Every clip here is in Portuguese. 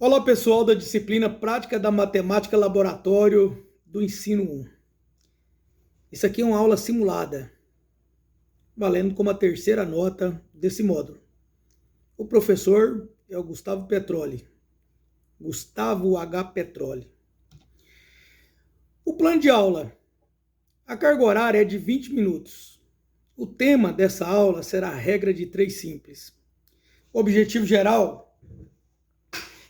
Olá pessoal da disciplina Prática da Matemática Laboratório do Ensino 1. Isso aqui é uma aula simulada, valendo como a terceira nota desse módulo. O professor é o Gustavo Petroli, Gustavo H. Petroli. O plano de aula. A carga horária é de 20 minutos. O tema dessa aula será a regra de 3 simples. O objetivo geral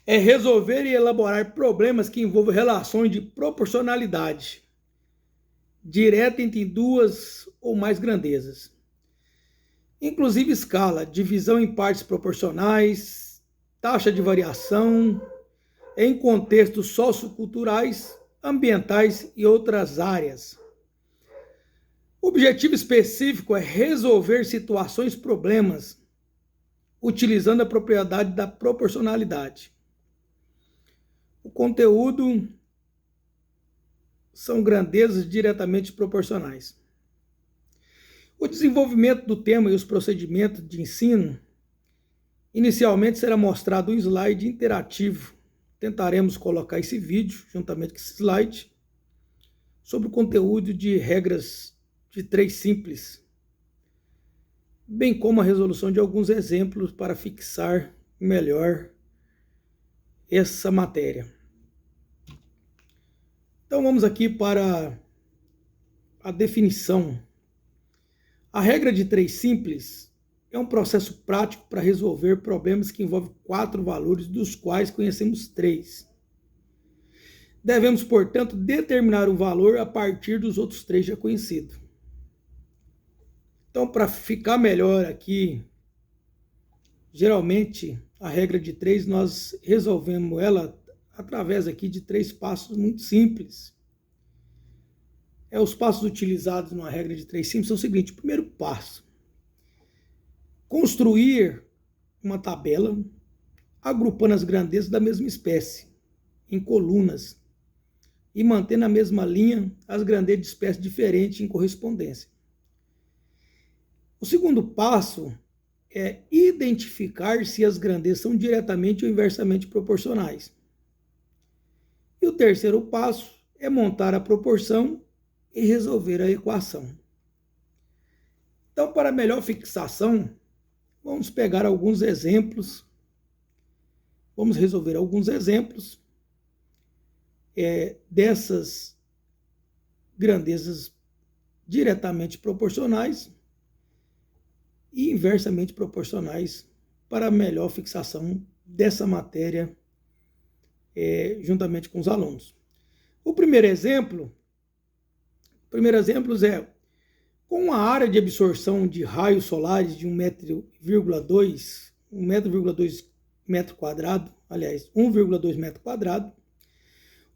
é resolver e elaborar problemas que envolvam relações de proporcionalidade direta entre duas ou mais grandezas, inclusive escala, divisão em partes proporcionais, taxa de variação, em contextos socioculturais, ambientais e outras áreas. O objetivo específico é resolver situações, problemas, utilizando a propriedade da proporcionalidade. O conteúdo são grandezas diretamente proporcionais. O desenvolvimento do tema e os procedimentos de ensino, inicialmente será mostrado um slide interativo. Tentaremos colocar esse vídeo, juntamente com esse slide, sobre o conteúdo de regras de 3 simples, bem como a resolução de alguns exemplos para fixar melhor essa matéria. Então vamos aqui para a definição. A regra de 3 simples é um processo prático para resolver problemas que envolvem 4 valores, dos quais conhecemos 3. Devemos, portanto, determinar um valor a partir dos outros 3 já conhecidos. Então, para ficar melhor aqui, geralmente a regra de 3 nós resolvemos ela através aqui de 3 passos muito simples. Os passos utilizados numa regra de 3 simples são o seguinte: primeiro passo, construir uma tabela agrupando as grandezas da mesma espécie em colunas e manter na mesma linha as grandezas de espécies diferentes em correspondência. O segundo passo é identificar se as grandezas são diretamente ou inversamente proporcionais. E o terceiro passo é montar a proporção e resolver a equação. Então, para melhor fixação, vamos pegar alguns exemplos. Vamos resolver alguns exemplos dessas grandezas diretamente proporcionais e inversamente proporcionais para melhor fixação dessa matéria juntamente com os alunos. O primeiro exemplo é com a área de absorção de raios solares de 1,2 metro quadrado, aliás, 1,2 metro quadrado,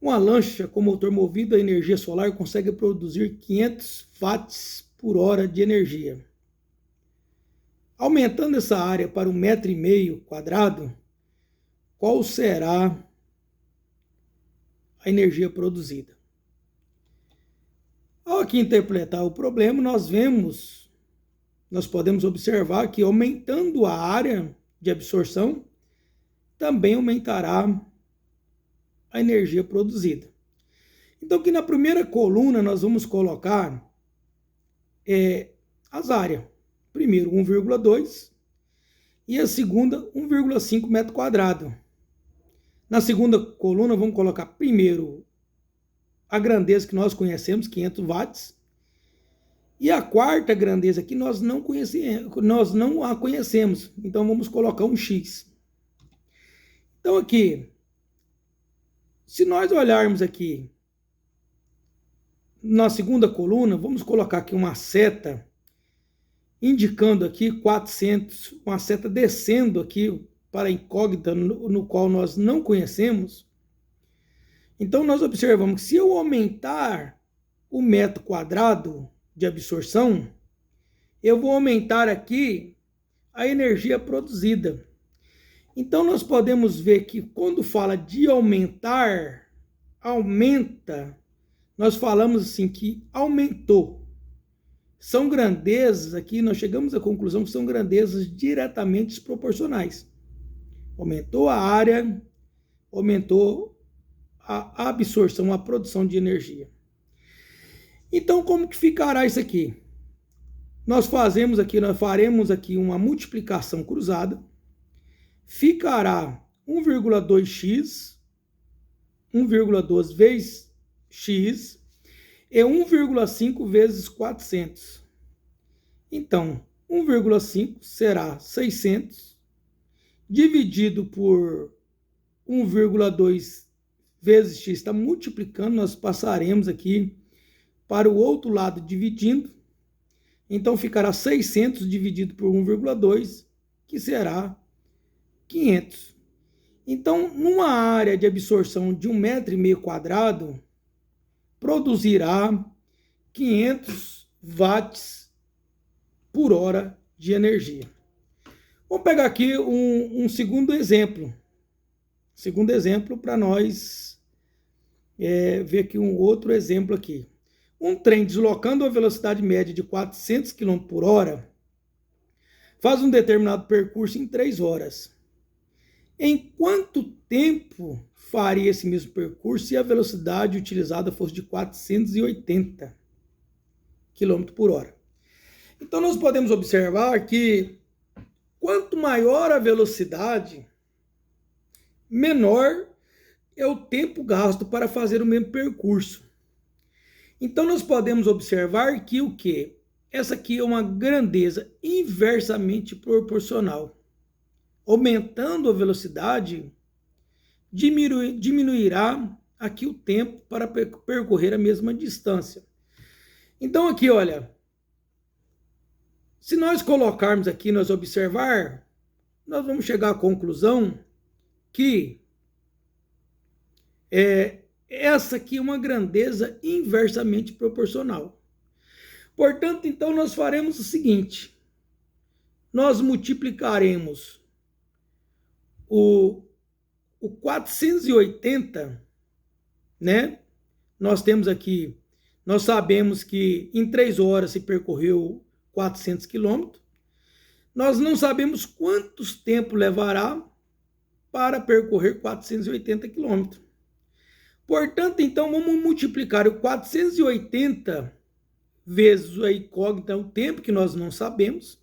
uma lancha com motor movido a energia solar consegue produzir 500 watts por hora de energia. Aumentando essa área para 1,5 metro quadrado, qual será a energia produzida? Ao aqui interpretar o problema, nós podemos observar que aumentando a área de absorção, também aumentará a energia produzida. Então, aqui na primeira coluna, nós vamos colocar as áreas. Primeiro 1,2 e a segunda 1,5 metro quadrado. Na segunda coluna, vamos colocar primeiro a grandeza que nós conhecemos, 500 watts, e a quarta grandeza que nós não a conhecemos, então vamos colocar um X. Então aqui, se nós olharmos aqui na segunda coluna, vamos colocar aqui uma seta indicando aqui 400, uma seta descendo aqui para a incógnita no qual nós não conhecemos. Então, nós observamos que se eu aumentar o metro quadrado de absorção, eu vou aumentar aqui a energia produzida. Então, nós podemos ver que quando fala de aumentar, aumenta, nós falamos assim que aumentou. São grandezas, aqui nós chegamos à conclusão que são grandezas diretamente proporcionais. Aumentou a área, aumentou a absorção, a produção de energia. Então, como que ficará isso aqui? Nós faremos aqui uma multiplicação cruzada. Ficará 1,2x, 1,2 vezes x, é 1,5 vezes 400. Então, 1,5 será 600, dividido por 1,2 vezes x, está multiplicando, nós passaremos aqui para o outro lado dividindo. Então, ficará 600 dividido por 1,2, que será 500. Então, numa área de absorção de 1,5 m², produzirá 500 watts por hora de energia. Vamos pegar aqui um segundo exemplo. Segundo exemplo para nós ver aqui um outro exemplo aqui. Um trem deslocando a velocidade média de 400 km por hora faz um determinado percurso em 3 horas. Em quanto tempo faria esse mesmo percurso se a velocidade utilizada fosse de 480 km por hora? Então, nós podemos observar que quanto maior a velocidade, menor é o tempo gasto para fazer o mesmo percurso. Então, nós podemos observar que o quê? Essa aqui é uma grandeza inversamente proporcional. Aumentando a velocidade, diminuirá aqui o tempo para percorrer a mesma distância. Então, aqui, olha, se nós colocarmos aqui, nós observar, nós vamos chegar à conclusão que essa aqui é uma grandeza inversamente proporcional. Portanto, então, nós faremos o seguinte: nós multiplicaremos o 480, né? Nós temos aqui, nós sabemos que em 3 horas se percorreu 400 quilômetros. Nós não sabemos quantos tempo levará para percorrer 480 quilômetros. Portanto, então, vamos multiplicar o 480 vezes a incógnita, o tempo que nós não sabemos,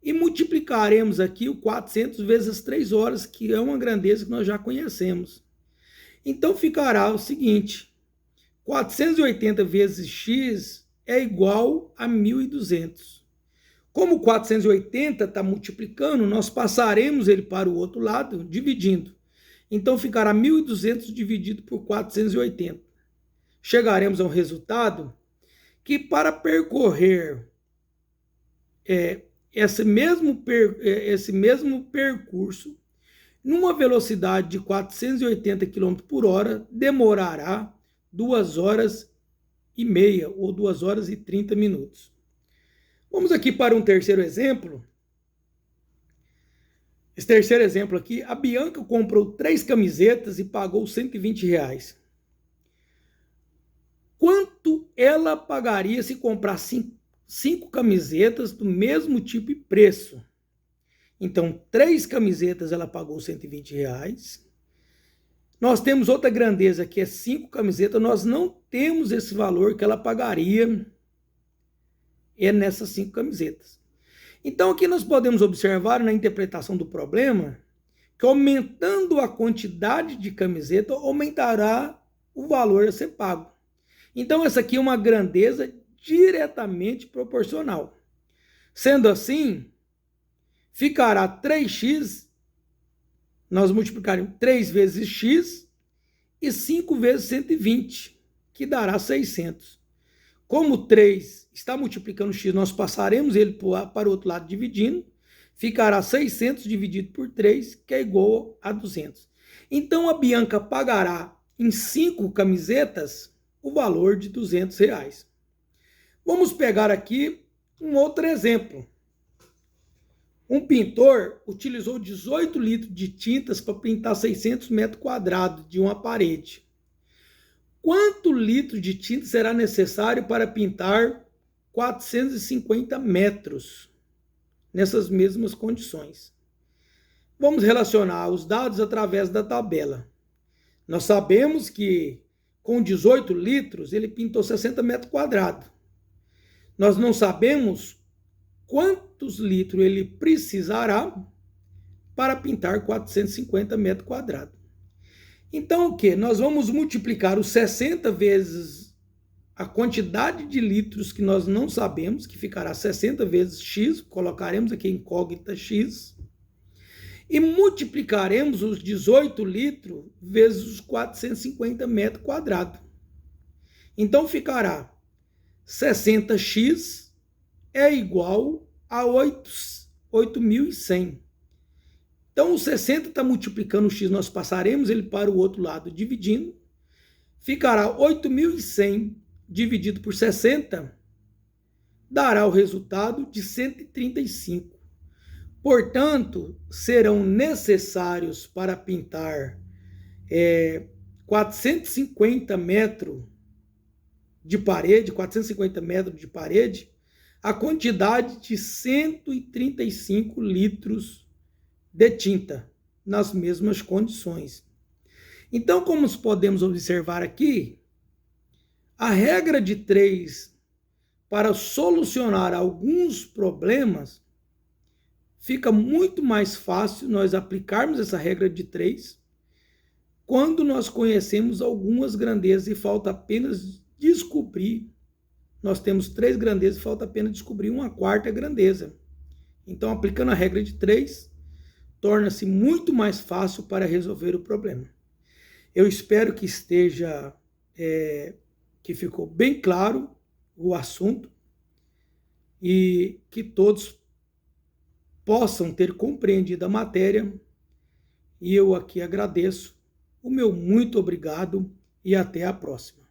e multiplicaremos aqui o 400 vezes as 3 horas, que é uma grandeza que nós já conhecemos. Então, ficará o seguinte: 480 vezes x é igual a 1.200. Como 480 está multiplicando, nós passaremos ele para o outro lado, dividindo. Então, ficará 1.200 dividido por 480. Chegaremos a um resultado que, para percorrer esse mesmo percurso, numa velocidade de 480 km por hora, demorará 2 horas e meia ou 2 horas e 30 minutos. Vamos aqui para um terceiro exemplo. Esse terceiro exemplo aqui, a Bianca comprou 3 camisetas e pagou R$120. Quanto ela pagaria se comprasse 5 camisetas do mesmo tipo e preço? Então, 3 camisetas ela pagou R$120. Nós temos outra grandeza que é 5 camisetas, nós não temos esse valor que ela pagaria nessas 5 camisetas. Então, aqui nós podemos observar na interpretação do problema que, aumentando a quantidade de camiseta, aumentará o valor a ser pago. Então, essa aqui é uma grandeza diretamente proporcional. Sendo assim, ficará 3x, nós multiplicaremos 3 vezes x e 5 vezes 120, que dará 600. Como 3 está multiplicando x, nós passaremos ele para o outro lado dividindo, ficará 600 dividido por 3, que é igual a 200. Então, a Bianca pagará em 5 camisetas o valor de R$200. Vamos pegar aqui um outro exemplo. Um pintor utilizou 18 litros de tintas para pintar 600 metros quadrados de uma parede. Quanto litro de tinta será necessário para pintar 450 metros nessas mesmas condições? Vamos relacionar os dados através da tabela. Nós sabemos que com 18 litros ele pintou 60 metros quadrados. Nós não sabemos quantos litros ele precisará para pintar 450 metros quadrados. Então o que? Nós vamos multiplicar os 60 vezes a quantidade de litros que nós não sabemos, que ficará 60 vezes x, colocaremos aqui incógnita x, e multiplicaremos os 18 litros vezes os 450 metros quadrados. Então ficará 60x é igual a 8.100. Então o 60 está multiplicando o x, nós passaremos ele para o outro lado dividindo, ficará 8.100 dividido por 60, dará o resultado de 135. Portanto, serão necessários para pintar 450 metros de parede, a quantidade de 135 litros de tinta, nas mesmas condições. Então, como podemos observar aqui, a regra de 3 para solucionar alguns problemas, fica muito mais fácil nós aplicarmos essa regra de 3 quando nós conhecemos algumas grandezas e falta apenas descobrir. Nós temos 3 grandezas e falta apenas descobrir uma quarta grandeza. Então, aplicando a regra de 3, torna-se muito mais fácil para resolver o problema. Eu espero que esteja, que ficou bem claro o assunto e que todos possam ter compreendido a matéria. E eu aqui agradeço. O meu muito obrigado e até a próxima.